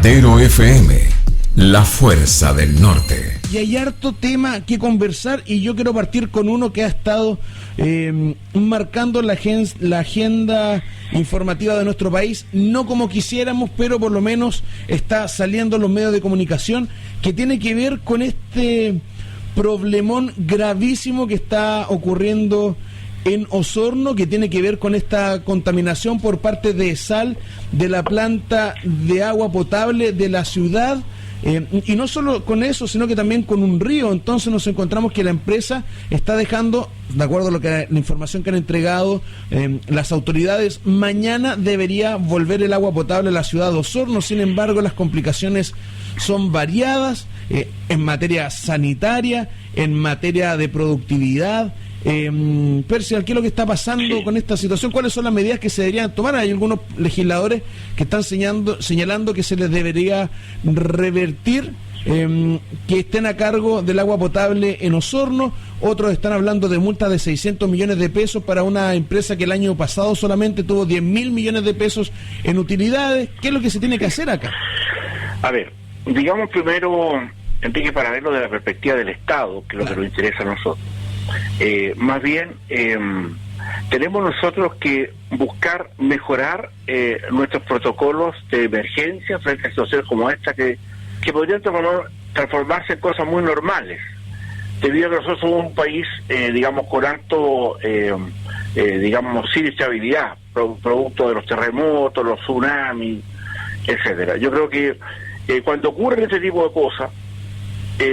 Latero FM, la fuerza del norte. Y hay harto tema que conversar y yo quiero partir con uno que ha estado marcando la agenda informativa de nuestro país, no como quisiéramos, pero por lo menos está saliendo en los medios de comunicación, que tiene que ver con este problemón gravísimo que está ocurriendo en Osorno, que tiene que ver con esta contaminación por parte de sal de la planta de agua potable de la ciudad. Y no solo con eso, sino que también con un río. Entonces nos encontramos que la empresa está dejando, de acuerdo a la información que han entregado las autoridades, mañana debería volver el agua potable a la ciudad de Osorno. Sin embargo, las complicaciones son variadas en materia sanitaria, en materia de productividad. Percival, ¿qué es lo que está pasando con esta situación? ¿Cuáles son las medidas que se deberían tomar? Hay algunos legisladores que están señalando que se les debería revertir que estén a cargo del agua potable en Osorno. Otros están hablando de multas de 600 millones de pesos para una empresa que el año pasado solamente tuvo 10.000 millones de pesos en utilidades. ¿Qué es lo que se tiene que hacer acá? A ver, digamos primero, Enrique, para verlo de la perspectiva del Estado, que es lo que nos interesa a nosotros. Más bien, tenemos nosotros que buscar mejorar nuestros protocolos de emergencia frente a situaciones como esta que podrían transformarse en cosas muy normales, debido a que nosotros somos un país, digamos, con alto, digamos, sin estabilidad, producto de los terremotos, los tsunamis, etcétera. Yo creo que cuando ocurren este tipo de cosas,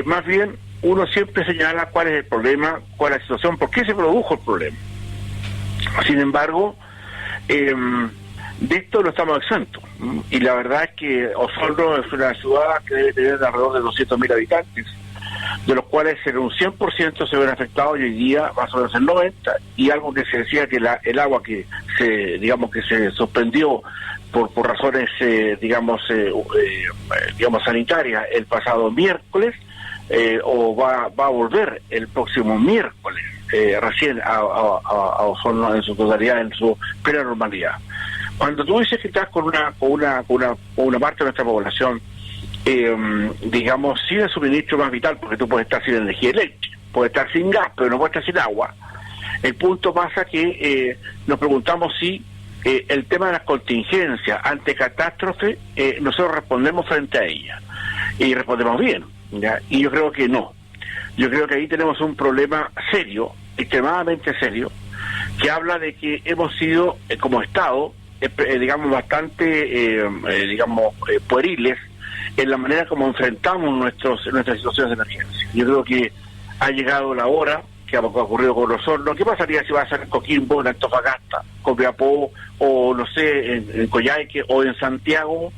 más bien uno siempre señala cuál es el problema, cuál es la situación, por qué se produjo el problema. Sin embargo, de esto no estamos exentos. Y la verdad es que Osorno es una ciudad que debe tener alrededor de 200.000 habitantes, de los cuales en un 100% se ven afectados y hoy día más o menos el 90%, y algo que se decía que el agua que se suspendió por razones digamos sanitarias el pasado miércoles, o va a volver el próximo miércoles recién a Osorno en su totalidad, en su plena normalidad. Cuando tú dices que estás con una parte de nuestra población digamos sin el suministro más vital, porque tú puedes estar sin energía eléctrica, puedes estar sin gas, pero no puedes estar sin agua, el punto pasa que nos preguntamos si el tema de las contingencias ante catástrofe, nosotros respondemos frente a ella y respondemos bien, ¿ya? Y yo creo que no. Yo creo que ahí tenemos un problema serio, extremadamente serio, que habla de que hemos sido como Estado digamos bastante pueriles en la manera como enfrentamos nuestras situaciones de emergencia. Yo creo que ha llegado la hora, que ha ocurrido con Osorno. ¿Qué pasaría si va a ser en Coquimbo, en Antofagasta, Copiapó, o no sé, en Coyhaique o en Santiago?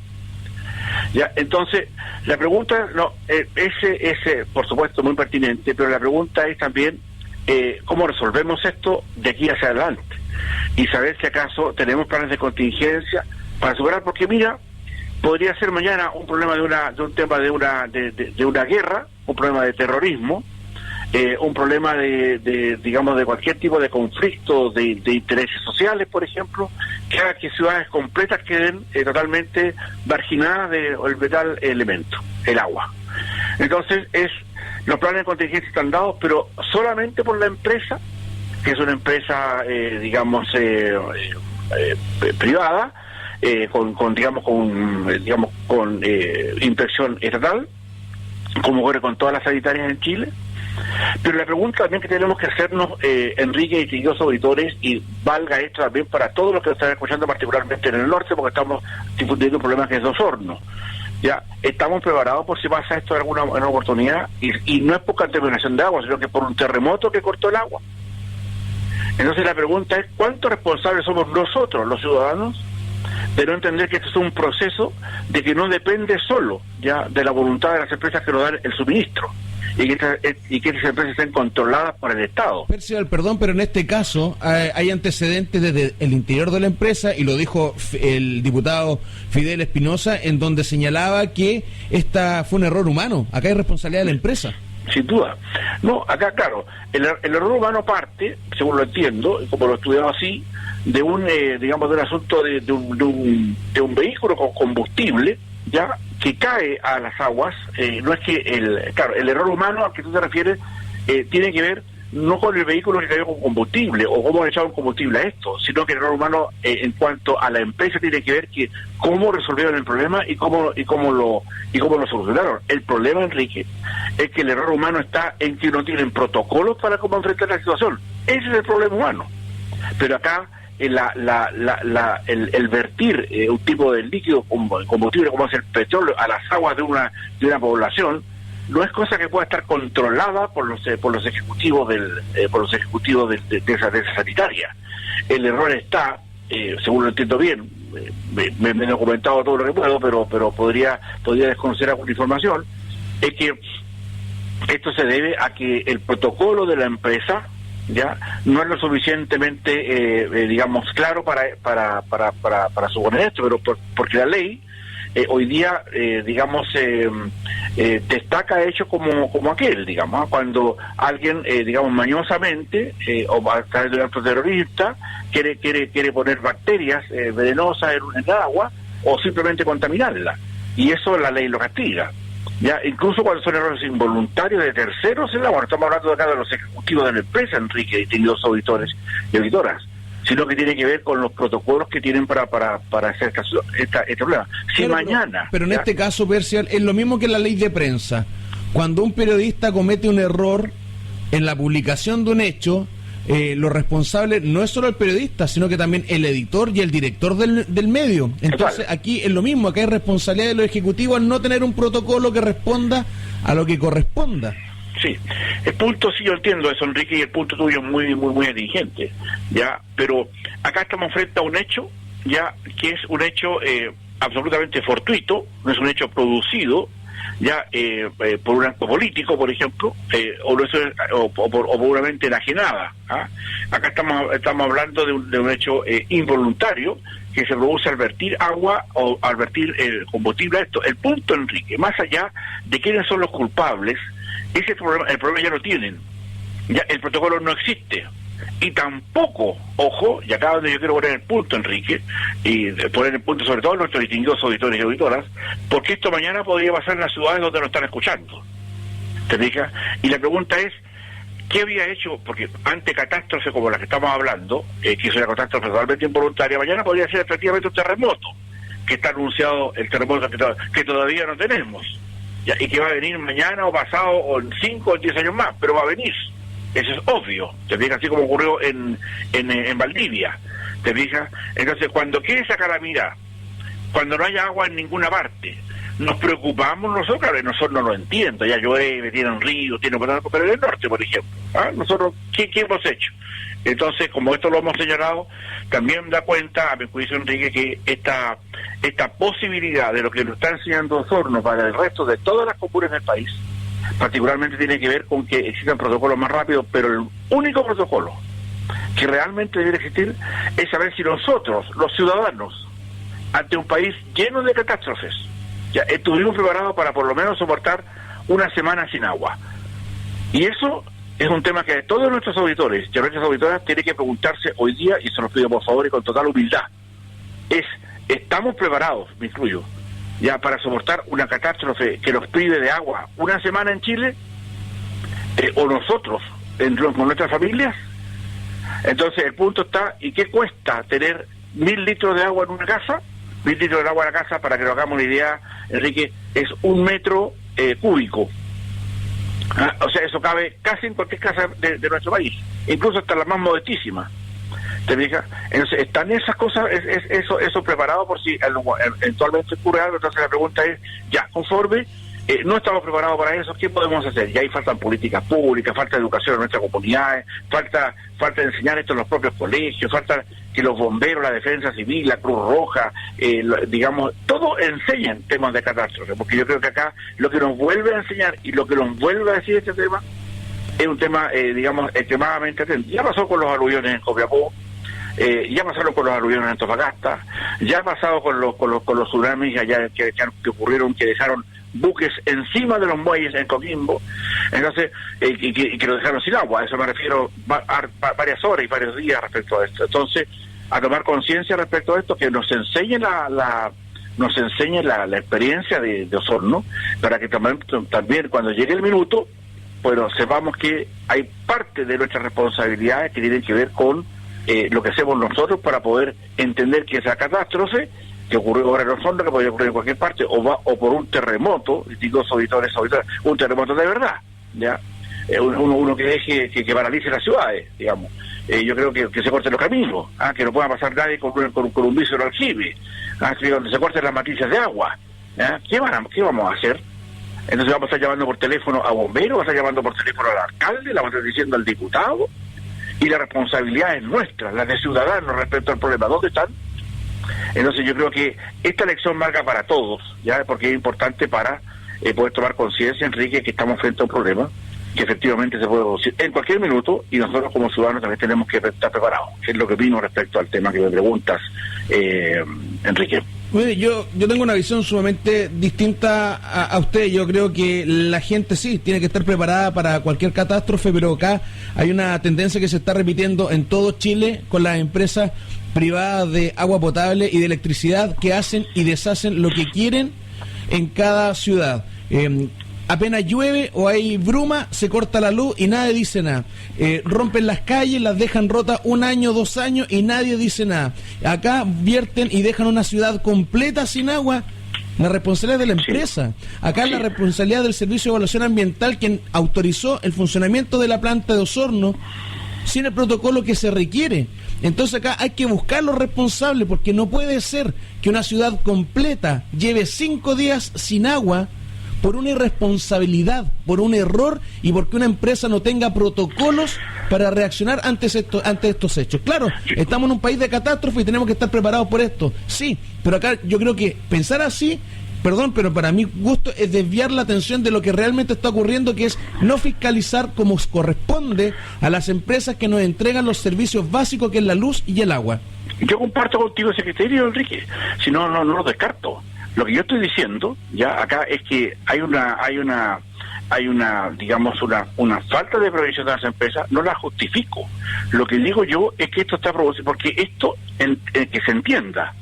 Ya, entonces, la pregunta, ese por supuesto muy pertinente, pero la pregunta es también cómo resolvemos esto de aquí hacia adelante y saber si acaso tenemos planes de contingencia para superar, porque mira, podría ser mañana un problema de un tema de una guerra, un problema de terrorismo, un problema de cualquier tipo de conflicto de intereses sociales, por ejemplo, que haga que ciudades completas queden totalmente marginadas del vital elemento, el agua. Entonces, los planes de contingencia están dados, pero solamente por la empresa, que es una empresa, privada, con inspección estatal, como ocurre con todas las sanitarias en Chile. Pero la pregunta también que tenemos que hacernos, Enrique y queridos auditores, y valga esto también para todos los que están escuchando, particularmente en el norte, porque estamos discutiendo un problema que es de Osorno. Ya, estamos preparados por si pasa esto en alguna oportunidad, y no es por contaminación de agua, sino que por un terremoto que cortó el agua. Entonces la pregunta es, ¿cuánto responsables somos nosotros, los ciudadanos, de no entender que esto es un proceso de que no depende solo ya de la voluntad de las empresas que nos dan el suministro, y que estas empresas estén controladas por el Estado? Percival, perdón, pero en este caso hay antecedentes desde el interior de la empresa, y lo dijo el diputado Fidel Espinosa, en donde señalaba que esta fue un error humano. Acá hay responsabilidad de la empresa. Sin duda. No, acá, claro, el error humano parte, según lo entiendo, como lo he estudiado así, de un asunto de un vehículo con combustible, ya, que cae a las aguas, no es que el error humano al que tú te refieres tiene que ver no con el vehículo que cayó con combustible o cómo le echaron combustible a esto, sino que el error humano en cuanto a la empresa tiene que ver que cómo resolvieron el problema y cómo lo solucionaron. El problema, Enrique, es que el error humano está en que no tienen protocolos para cómo enfrentar la situación. Ese es el problema humano. Pero acá el vertir un tipo de líquido combustible como es el petróleo a las aguas de una población no es cosa que pueda estar controlada por los ejecutivos de esa sanitaria. El error está, según lo entiendo bien, me he documentado todo lo que puedo, pero podría desconocer alguna información, es que esto se debe a que el protocolo de la empresa ya no es lo suficientemente digamos claro para suponer esto, pero porque la ley hoy día digamos destaca hechos como aquel, digamos, cuando alguien digamos mañosamente o a través de un acto terrorista quiere poner bacterias venenosas en el agua o simplemente contaminarla, y eso la ley lo castiga. Ya, incluso cuando son errores involuntarios de terceros en la agua, no estamos hablando acá de los ejecutivos de la empresa, Enrique, distinguidos auditores y auditoras, sino que tiene que ver con los protocolos que tienen para hacer este problema. Si claro, mañana... Pero en este caso, Percival, es lo mismo que la ley de prensa. Cuando un periodista comete un error en la publicación de un hecho, lo responsable no es solo el periodista, sino que también el editor y el director del medio. Entonces aquí es lo mismo, acá hay responsabilidad de los ejecutivos al no tener un protocolo que responda a lo que corresponda. Sí, el punto sí yo entiendo eso, Enrique, y el punto tuyo es muy inteligente, ya, pero acá estamos frente a un hecho, ya, que es un hecho absolutamente fortuito, no es un hecho producido, ya, por un acto político, por ejemplo, o por una mente enajenada. Acá estamos hablando de un hecho involuntario que se produce al vertir agua o al vertir combustible a esto. El punto, Enrique, más allá de quiénes son los culpables, el problema ya lo tienen. Ya el protocolo no existe. Y tampoco, ojo, y acá donde yo quiero poner el punto, Enrique, y poner el punto sobre todo a nuestros distinguidos auditores y auditoras, porque esto mañana podría pasar en las ciudades donde nos están escuchando. ¿Te fijas? Y la pregunta es, ¿qué había hecho? Porque ante catástrofe como la que estamos hablando, que es una catástrofe totalmente involuntaria, mañana podría ser efectivamente un terremoto, que está anunciado el terremoto que todavía no tenemos, ya, y que va a venir mañana o pasado o en 5 o 10 años más, pero va a venir. Eso es obvio, te fijas, así como ocurrió en Valdivia, te fijas. Entonces, cuando quede esa calamidad, cuando no haya agua en ninguna parte, nos preocupamos nosotros, claro, nosotros no lo entiendo, ya llueve, tiene un río, pero en el norte, por ejemplo, nosotros, ¿qué hemos hecho? Entonces, como esto lo hemos señalado, también da cuenta, a mi juicio, Enrique, que esta posibilidad de lo que nos está enseñando Osorno para el resto de todas las comunas del país, particularmente tiene que ver con que existan protocolos más rápidos, pero el único protocolo que realmente debe existir es saber si nosotros, los ciudadanos, ante un país lleno de catástrofes, ya estuvimos preparados para por lo menos soportar una semana sin agua. Y eso es un tema que todos nuestros auditores y nuestras auditoras tienen que preguntarse hoy día, y se los pido por favor y con total humildad, ¿estamos preparados, me incluyo, ya para soportar una catástrofe que nos prive de agua una semana en Chile, o nosotros con nuestras familias? Entonces el punto está, ¿y qué cuesta tener 1.000 litros de agua en una casa? 1.000 litros de agua en la casa, para que nos hagamos una idea, Enrique, es 1 metro cúbico. O sea, eso cabe casi en cualquier casa de nuestro país, incluso hasta las más modestísimas. ¿Te fijas? Entonces, están esas cosas, eso preparado por si eventualmente ocurre algo. Entonces la pregunta es, ya, conforme no estamos preparados para eso, ¿qué podemos hacer? Y ahí faltan políticas públicas, falta educación en nuestras comunidades, falta enseñar esto en los propios colegios, falta que los bomberos, la defensa civil, la Cruz Roja, digamos, todo enseñan temas de catástrofe, porque yo creo que acá lo que nos vuelve a enseñar y lo que nos vuelve a decir este tema es un tema, digamos, extremadamente atento. Ya pasó con los aluviones en Copiapó, ya pasaron con los aluviones en Antofagasta, ya ha pasado con los tsunamis allá que ocurrieron, que dejaron buques encima de los muelles en Coquimbo, entonces que lo dejaron sin agua. A eso me refiero, varias horas y varios días respecto a esto. Entonces, a tomar conciencia respecto a esto, que nos enseñe nos enseñe la experiencia de Osorno, para que también cuando llegue el minuto, bueno, sepamos que hay parte de nuestras responsabilidades que tienen que ver con lo que hacemos nosotros para poder entender que esa catástrofe que ocurrió ahora en Osorno, que podría ocurrir en cualquier parte, o por un terremoto, distintos auditores, un terremoto de verdad, ¿ya? Uno que deje, que paralice las ciudades, digamos. Yo creo que se corten los caminos, que no pueda pasar nadie con un viso de aljibe, que donde se corten las matricias de agua. ¿Qué vamos a hacer? Entonces vamos a estar llamando por teléfono a bomberos, vamos a estar llamando por teléfono al alcalde, la vamos a estar diciendo al diputado, y la responsabilidad es nuestra, la de ciudadanos respecto al problema. ¿Dónde están? Entonces yo creo que esta lección marca para todos, ya, porque es importante para poder tomar conciencia, Enrique, que estamos frente a un problema que efectivamente se puede producir en cualquier minuto, y nosotros como ciudadanos también tenemos que estar preparados, que es lo que vino respecto al tema que me preguntas, Enrique. Mire, yo tengo una visión sumamente distinta a usted. Yo creo que la gente sí tiene que estar preparada para cualquier catástrofe, pero acá hay una tendencia que se está repitiendo en todo Chile con las empresas privadas de agua potable y de electricidad que hacen y deshacen lo que quieren en cada ciudad. Apenas llueve o hay bruma, se corta la luz y nadie dice nada. Rompen las calles, las dejan rotas 1 año, 2 años y nadie dice nada. Acá vierten y dejan una ciudad completa sin agua. La responsabilidad de la empresa. Acá es la responsabilidad del Servicio de Evaluación Ambiental, quien autorizó el funcionamiento de la planta de Osorno sin el protocolo que se requiere. Entonces acá hay que buscar los responsables, porque no puede ser que una ciudad completa lleve 5 días sin agua por una irresponsabilidad, por un error y porque una empresa no tenga protocolos para reaccionar ante estos hechos. Claro, estamos en un país de catástrofe y tenemos que estar preparados por esto, sí, pero acá yo creo que pensar así, perdón, pero para mi gusto es desviar la atención de lo que realmente está ocurriendo, que es no fiscalizar como corresponde a las empresas que nos entregan los servicios básicos, que es la luz y el agua. Yo comparto contigo ese criterio, Enrique, si no lo descarto. Lo que yo estoy diciendo ya acá es que hay una digamos una falta de previsión de las empresas. No la justifico. Lo que digo yo es que esto está producido, porque esto que se entienda,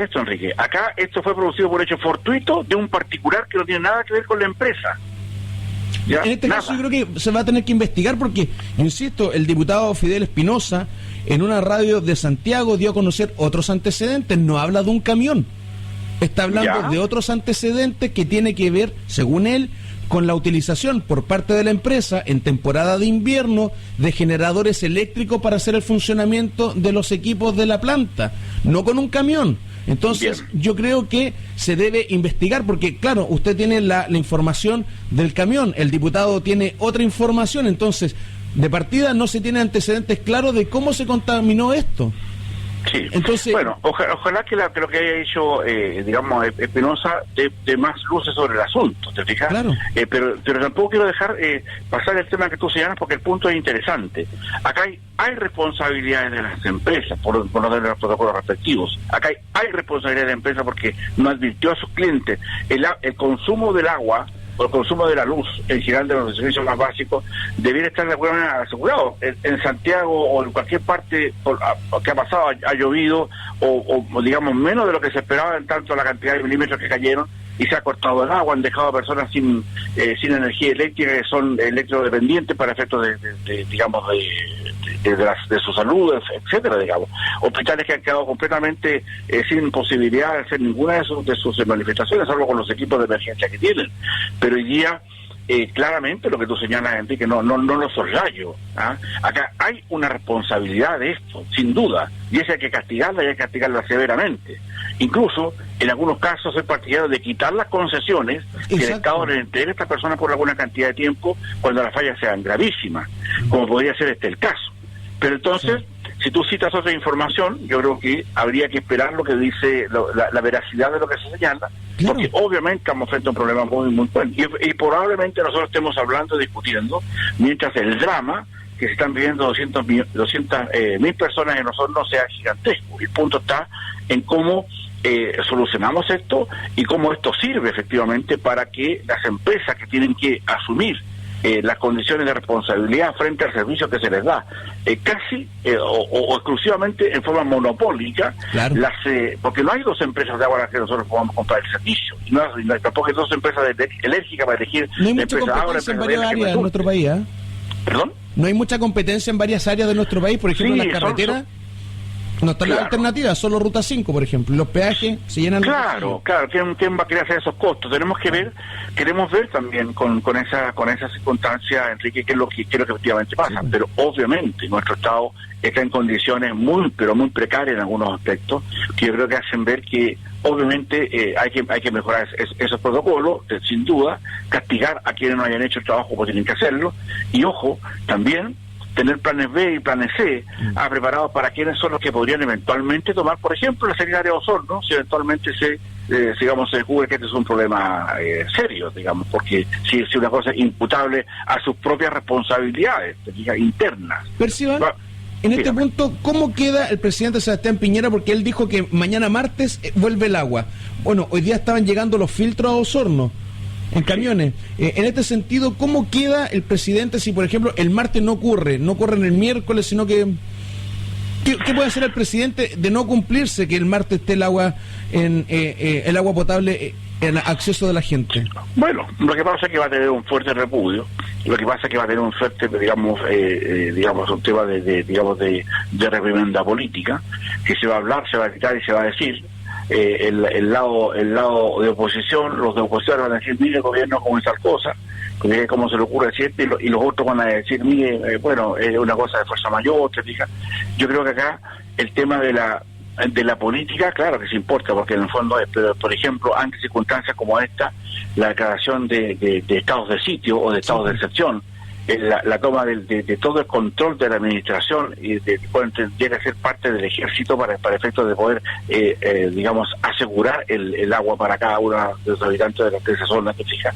esto, Enrique. Acá esto fue producido por hecho fortuito de un particular que no tiene nada que ver con la empresa. ¿Ya? En este caso yo creo que se va a tener que investigar, porque, insisto, el diputado Fidel Espinosa en una radio de Santiago dio a conocer otros antecedentes. No habla de un camión. Está hablando de otros antecedentes que tiene que ver, según él, con la utilización por parte de la empresa en temporada de invierno de generadores eléctricos para hacer el funcionamiento de los equipos de la planta, no con un camión. Entonces, yo creo que se debe investigar, porque, claro, usted tiene la información del camión, el diputado tiene otra información, entonces, de partida no se tiene antecedentes claros de cómo se contaminó esto. Sí. Entonces, bueno, ojalá que lo que haya hecho, digamos, Espinosa de más luces sobre el asunto, ¿te fijas? Claro. Pero tampoco quiero dejar pasar el tema que tú señalas, porque el punto es interesante. Acá hay responsabilidades de las empresas por no tener los protocolos respectivos. Acá hay responsabilidades de la empresa porque no advirtió a sus clientes el consumo del agua o el consumo de la luz en general de los servicios más básicos debiera estar de alguna manera asegurado. En Santiago o en cualquier parte que ha pasado ha llovido o digamos menos de lo que se esperaba en tanto la cantidad de milímetros que cayeron, y se ha cortado el agua, han dejado a personas sin energía eléctrica, que son electrodependientes para efectos de su salud, etcétera, digamos. Hospitales que han quedado completamente sin posibilidad de hacer ninguna de sus manifestaciones, salvo con los equipos de emergencia que tienen. Pero hoy día, claramente lo que tú señalas, Enrique, no lo soslayo. Acá hay una responsabilidad de esto, sin duda, y esa hay que castigarla, y hay que castigarla severamente. Incluso, en algunos casos, soy partidario de quitar las concesiones que el Estado le entregue a estas personas por alguna cantidad de tiempo cuando las fallas sean gravísimas, como podría ser el caso. Pero entonces, si tú citas otra información, yo creo que habría que esperar lo que dice la veracidad de lo que se señala, porque obviamente estamos frente a un problema muy, muy fuerte. Y probablemente nosotros estemos hablando, discutiendo, mientras el drama que se están viviendo 200.000 personas en Osorno sea gigantesco. El punto está en cómo solucionamos esto y cómo esto sirve efectivamente para que las empresas que tienen que asumir las condiciones de responsabilidad frente al servicio que se les da, casi o exclusivamente en forma monopólica, claro. Porque no hay dos empresas de agua a las que nosotros podamos comprar el servicio, y no tampoco hay dos empresas enérgicas para elegir. No hay mucha competencia en varias áreas de nuestro país, ¿eh? ¿Perdón? No hay mucha competencia en varias áreas de nuestro país, por ejemplo, en las carreteras. No están las alternativas, solo Ruta 5, por ejemplo. Los peajes se llenan. Claro. ¿Quién va a querer hacer esos costos? Queremos ver también con esa circunstancia, Enrique, qué es lo que creo que efectivamente pasa. Sí. Pero obviamente nuestro Estado está en condiciones muy precarias en algunos aspectos, que yo creo que hacen ver que obviamente hay que mejorar esos protocolos, sin duda, castigar a quienes no hayan hecho el trabajo porque tienen que hacerlo, y ojo, también tener planes B y planes C preparados para quienes son los que podrían eventualmente tomar, por ejemplo, la sanitaria de Osorno, si eventualmente se descubre que este es un problema serio, digamos, porque si una cosa es imputable a sus propias responsabilidades internas. Perciban, en este punto, ¿cómo queda el presidente Sebastián Piñera? Porque él dijo que mañana martes vuelve el agua. Bueno, hoy día estaban llegando los filtros a Osorno en camiones. En este sentido, ¿cómo queda el presidente si, por ejemplo, el martes no ocurre en el miércoles, sino que... ¿Qué puede hacer el presidente de no cumplirse que el martes esté el agua potable en acceso de la gente? Bueno, lo que pasa es que va a tener un fuerte repudio, lo que pasa es que va a tener un fuerte, digamos, un tema de reprimenda política, que se va a hablar, se va a gritar y se va a decir. El lado de oposición, los de oposición van a decir, mire, el gobierno como tal cosa, mire cómo se le ocurre decir, y los otros van a decir, mire, es una cosa de fuerza mayor, te fijas. Yo creo que acá el tema de la política, claro que se importa, porque en el fondo es, pero por ejemplo, ante circunstancias como esta, la declaración de estados de sitio o de estados de excepción, la toma de todo el control de la administración y tendría que ser parte del ejército para efectos de poder, asegurar el agua para cada uno de los habitantes de esa zona, que fija.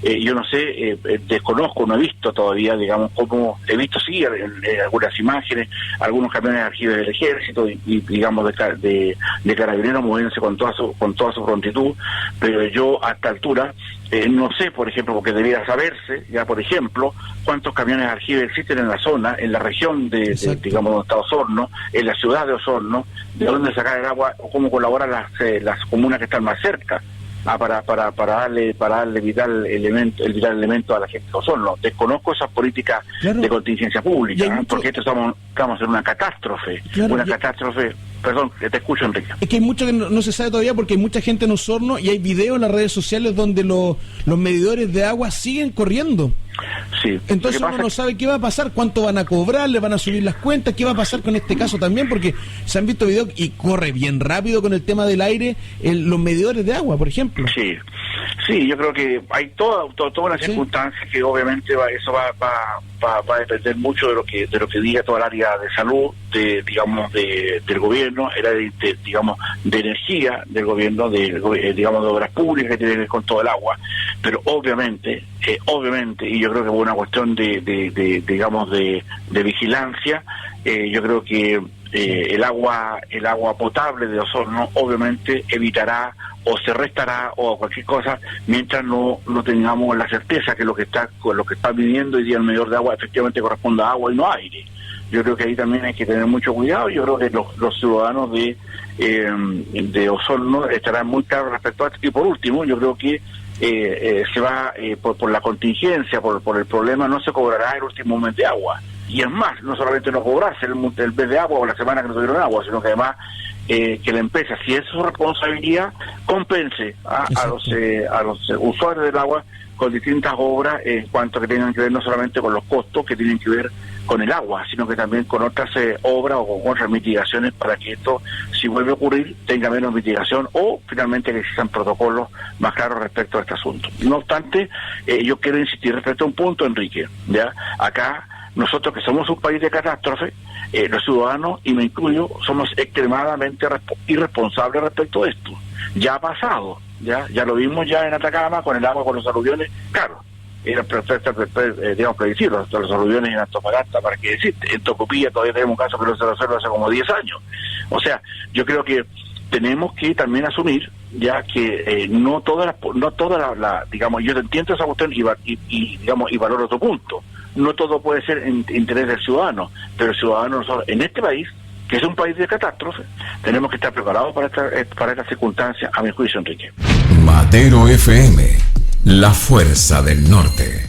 Yo no sé, desconozco, no he visto todavía, digamos, cómo he visto sí en algunas imágenes, algunos camiones de archivos del ejército y digamos de carabineros moviéndose con toda su prontitud, pero yo a esta altura no sé, por ejemplo, porque debiera saberse, ya por ejemplo, cuántos camiones de aljibe existen en la zona, en la región de donde está Osorno, en la ciudad de Osorno, de dónde sacar el agua, o cómo colaboran las comunas que están más cerca, para darle vital elemento a la gente de Osorno. Desconozco esas políticas de contingencia pública, porque estamos en una catástrofe, catástrofe. Perdón, te escucho, Enrique. Es que hay mucho que no se sabe todavía porque hay mucha gente en Osorno y hay videos en las redes sociales donde los medidores de agua siguen corriendo. Sí. Entonces uno no sabe qué va a pasar, cuánto van a cobrar, le van a subir las cuentas, qué va a pasar con este caso también, porque se han visto videos y corre bien rápido con el tema del aire, los medidores de agua, por ejemplo. Sí, yo creo que hay toda una circunstancia que obviamente eso va a depender mucho de lo que diga toda el área de salud, del gobierno, de energía del gobierno, de obras públicas que tiene que ver con todo el agua, pero obviamente, y yo creo que por una cuestión de vigilancia, yo creo que el agua potable de Osorno obviamente evitará o se restará o cualquier cosa mientras no tengamos la certeza que lo que está viviendo hoy día el medidor de agua efectivamente corresponda a agua y no a aire. Yo creo que ahí también hay que tener mucho cuidado. Yo creo que los ciudadanos de Osorno estarán muy claros respecto a esto. Y por último, yo creo que se va por la contingencia, por el problema, no se cobrará el último mes de agua. Y es más, no solamente no cobrarse el mes de agua o la semana que no tuvieron agua, sino que además que la empresa, si es su responsabilidad, compense a los usuarios del agua con distintas obras en cuanto que tengan que ver no solamente con los costos que tienen que ver con el agua, sino que también con otras obras o con otras mitigaciones para que esto, si vuelve a ocurrir, tenga menos mitigación o finalmente que existan protocolos más claros respecto a este asunto. No obstante, yo quiero insistir respecto a un punto, Enrique, ¿ya? Acá, nosotros que somos un país de catástrofe, los ciudadanos, y me incluyo, somos extremadamente irresponsables respecto a esto. Ya ha pasado, ya lo vimos ya en Atacama con el agua, con los aluviones, claro, era predecible, los aluviones en Antofagasta, para qué decirte, en Tocopilla todavía tenemos casos que no se resuelven hace como 10 años. O sea, yo creo que tenemos que también asumir ya que no todas digamos, yo entiendo esa cuestión y valoro tu punto. No todo puede ser en interés del ciudadano, pero el ciudadano nosotros, en este país, que es un país de catástrofe, tenemos que estar preparados para esta circunstancia, a mi juicio, Enrique. Matero FM, la fuerza del norte.